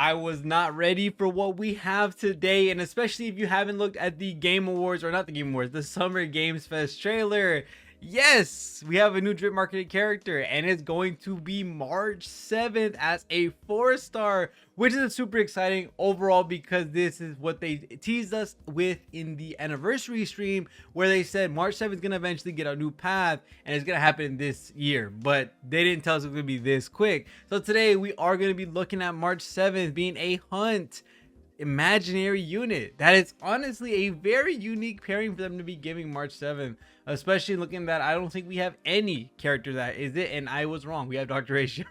I was not ready for what we have today, and especially if you haven't looked at the Game Awards, or not the Game Awards, the Summer Games Fest trailer. Yes, we have a new drip marketed character, and it's going to be March 7th as a 4-star, which is super exciting overall because this is what they teased us with in the anniversary stream, where they said March 7th is going to eventually get a new path and it's going to happen this year, but they didn't tell us it was going to be this quick. So today we are going to be looking at March 7th being a hunt imaginary unit. That is honestly a very unique pairing for them to be giving March 7th, especially looking that I don't think we have any character that is it, and I was wrong. We have Dr. Ratio.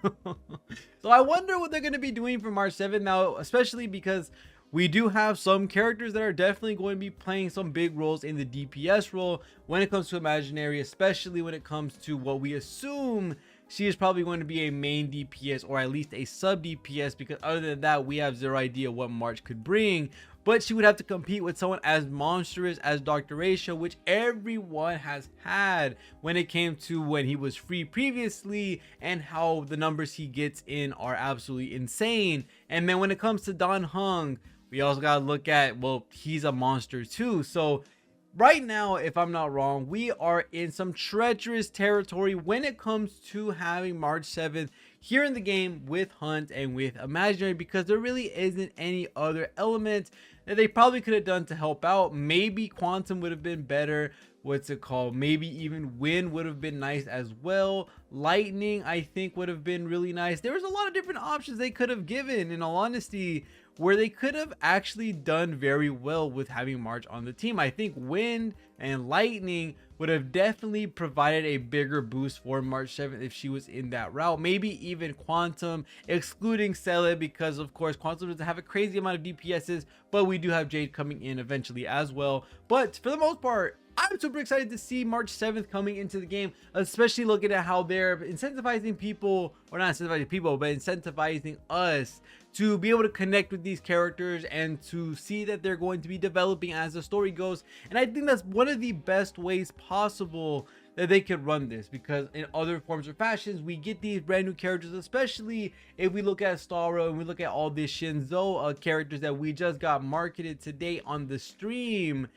So I wonder what they're going to be doing for March 7th now, especially because we do have some characters that are definitely going to be playing some big roles in the DPS role when it comes to imaginary, especially when it comes to what we assume she is probably going to be a main DPS or at least a sub DPS, because other than that we have zero idea what March could bring. But she would have to compete with someone as monstrous as Dr. Ratio, which everyone has had when it came to when he was free previously, and how the numbers he gets in are absolutely insane. And then when it comes to Don Hung, we also got to look at, well, he's a monster too. So right now, if I'm not wrong, we are in some treacherous territory when it comes to having March 7th here in the game with Hunt and with Imaginary, because there really isn't any other element that they probably could have done to help out. Maybe Quantum would have been better. What's it called? Maybe even Wind would have been nice as well. Lightning, I think, would have been really nice. There was a lot of different options they could have given, in all honesty, where they could have actually done very well with having March on the team. I think Wind and Lightning would have definitely provided a bigger boost for March 7th if she was in that route. Maybe even Quantum, excluding Cele, because of course Quantum doesn't have a crazy amount of DPSs, but we do have Jade coming in eventually as well. But for the most part, I'm super excited to see March 7th coming into the game, especially looking at how they're incentivizing people, or not incentivizing people, but incentivizing us to be able to connect with these characters and to see that they're going to be developing as the story goes. And I think that's one of the best ways possible that they could run this, because in other forms or fashions we get these brand new characters, especially if we look at Starro and we look at all these Shinzo characters that we just got marketed today on the stream.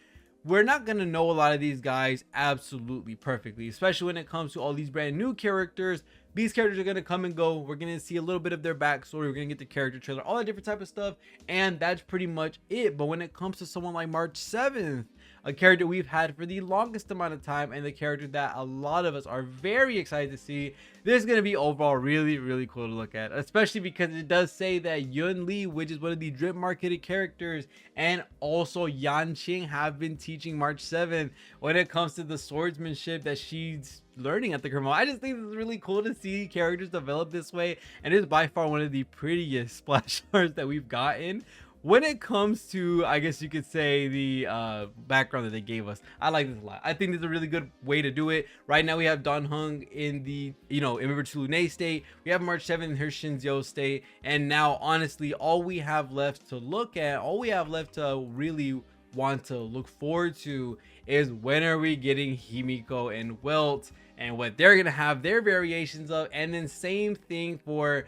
We're not going to know a lot of these guys absolutely perfectly, especially when it comes to all these brand new characters. These characters are going to come and go. We're going to see a little bit of their backstory. We're going to get the character trailer, all that different type of stuff, and that's pretty much it. But when it comes to someone like March 7th, a character we've had for the longest amount of time, and the character that a lot of us are very excited to see, this is going to be overall really, really cool to look at, especially because it does say that Yun Li, which is one of the drip marketed characters, and also Yan Qing have been teaching March 7th when it comes to the swordsmanship that she's learning at the Kermo. I just think it's really cool to see characters develop this way, and it's by far one of the prettiest splash arts that we've gotten when it comes to, I guess you could say, the background that they gave us. I like this a lot. I think this is a really good way to do it. Right now we have Don Hung in the, in River to Lune state. We have March 7th in her Shinzo state, and now honestly all we have left to look at, all we have left to really want to look forward to, is when are we getting Himiko and Welt and what they're gonna have their variations of. And then same thing for,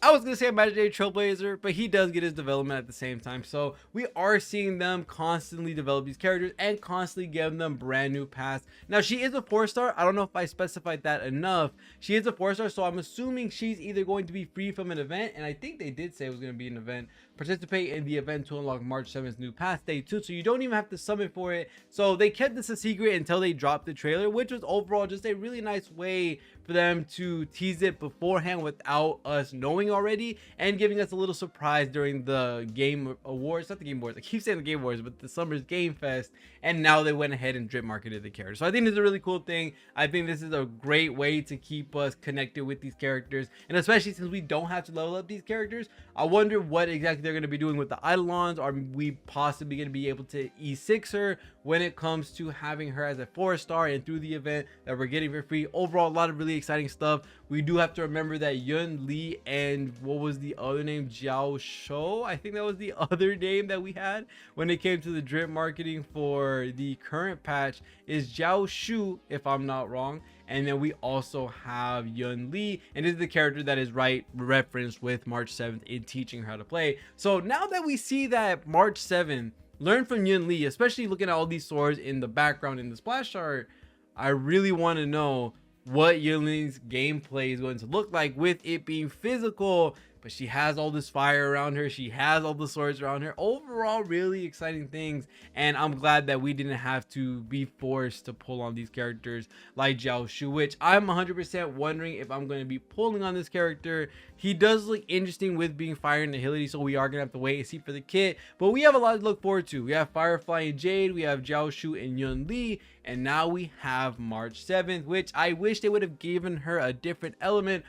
I was gonna say Imaginary Trailblazer, but he does get his development at the same time. So we are seeing them constantly develop these characters and constantly give them brand new paths. Now she is a 4-star. I don't know if I specified that enough. She is a 4-star, so I'm assuming she's either going to be free from an event, and I think they did say it was going to be an event. Participate in the event to unlock March 7th's new path day 2, so you don't even have to summon for it. So they kept this a secret until they dropped the trailer, which was overall just a really nice way for them to tease it beforehand without us knowing already, and giving us a little surprise during the Game Awards. Not the Game Awards, I keep saying the Game Awards, but the Summer's Game Fest. And now they went ahead and drip marketed the character. So I think this is a really cool thing. I think this is a great way to keep us connected with these characters, and especially since we don't have to level up these characters, I wonder what exactly they're going to be doing with the eidolons. Are we possibly going to be able to E6 her when it comes to having her as a 4-star and through the event that we're getting for free? Overall, a lot of really really exciting stuff. We do have to remember that Yun Li and what was the other name, Jiao Shou, I think that was the other name that we had when it came to the drip marketing for the current patch, is Jiao Shu, if I'm not wrong. And then we also have Yun Li, and this is the character that is referenced with March 7th in teaching her how to play. So now that we see that March 7th learn from Yun Li, especially looking at all these swords in the background in the splash art, I really want to know what Yun Li's gameplay is going to look like with it being physical. But she has all this fire around her, she has all the swords around her. Overall, really exciting things, and I'm glad that we didn't have to be forced to pull on these characters like Jiao Shu, which I'm 100% wondering if I'm going to be pulling on this character. He does look interesting with being fire and agility, so we are going to have to wait and see for the kit. But we have a lot to look forward to. We have Firefly and Jade, we have Jiao Shu and Yun Li, and now we have March 7th, which I wish they would have given her a different element.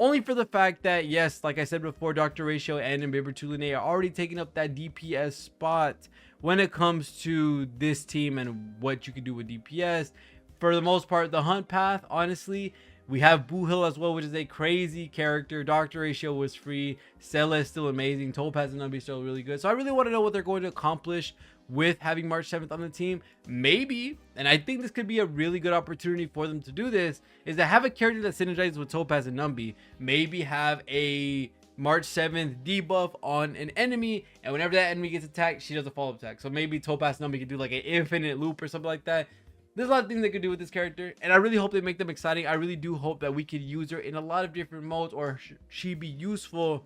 Only for the fact that, yes, like I said before, Dr. Ratio and Mbibber Tulane are already taking up that DPS spot when it comes to this team and what you can do with DPS. For the most part, the hunt path, honestly, we have Boo Hill as well, which is a crazy character. Dr. Ratio was free. Stella is still amazing. Topaz and Nubby is still really good. So I really want to know what they're going to accomplish with having March 7th on the team. Maybe, and I think this could be a really good opportunity for them to do this, is to have a character that synergizes with Topaz and Numby. Maybe have a March 7th debuff on an enemy, and whenever that enemy gets attacked, she does a follow-up attack. So maybe Topaz and Numby could do like an infinite loop or something like that. There's a lot of things they could do with this character, and I really hope they make them exciting. I really do hope that we could use her in a lot of different modes, or she be useful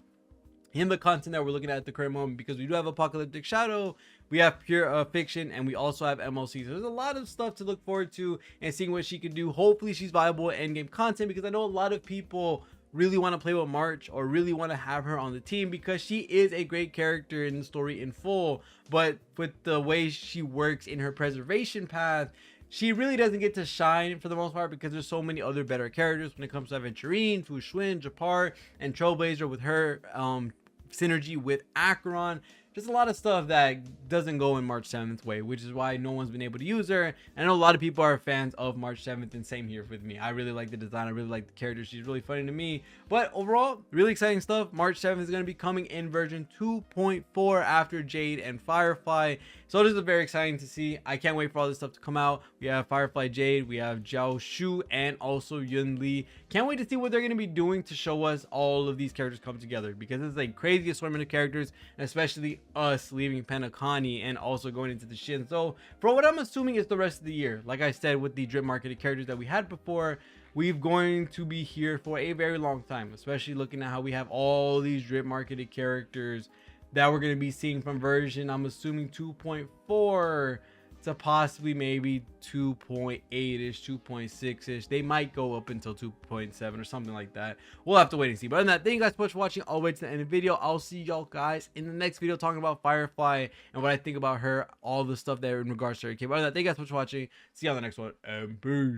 in the content that we're looking at the current moment, because we do have Apocalyptic Shadow, we have Pure Fiction, and we also have MLC. So there's a lot of stuff to look forward to and seeing what she can do. Hopefully she's viable in game content, because I know a lot of people really want to play with March or really want to have her on the team because she is a great character in the story in full. But with the way she works in her preservation path, she really doesn't get to shine for the most part, because there's so many other better characters when it comes to Aventurine, Fu Xuan, Japar, and Trailblazer with her synergy with Acheron. Just a lot of stuff that doesn't go in March 7th way, which is why no one's been able to use her. And I know a lot of people are fans of March 7th, and same here with me. I really like the design, I really like the character, she's really funny to me. But overall, really exciting stuff. March 7th is going to be coming in version 2.4 after Jade and Firefly. So this is very exciting to see. I can't wait for all this stuff to come out. We have Firefly Jade, we have Jiao Shu, and also Yun Li. Can't wait to see what they're going to be doing to show us all of these characters come together, because it's a crazy assortment of characters, especially us leaving Penacony and also going into the Shin. So for what I'm assuming is the rest of the year, like I said, with the drip marketed characters that we had before, we're going to be here for a very long time, especially looking at how we have all these drip marketed characters that we're going to be seeing from version, I'm assuming 2.4 to possibly maybe 2.8-ish, 2.6-ish. They might go up until 2.7 or something like that. We'll have to wait and see. But other than that, thank you guys so much for watching all the way to the end of the video. I'll see y'all guys in the next video talking about Firefly and what I think about her, all the stuff there in regards to her kid. But other than that, thank you guys so much for watching. See you on the next one, and peace.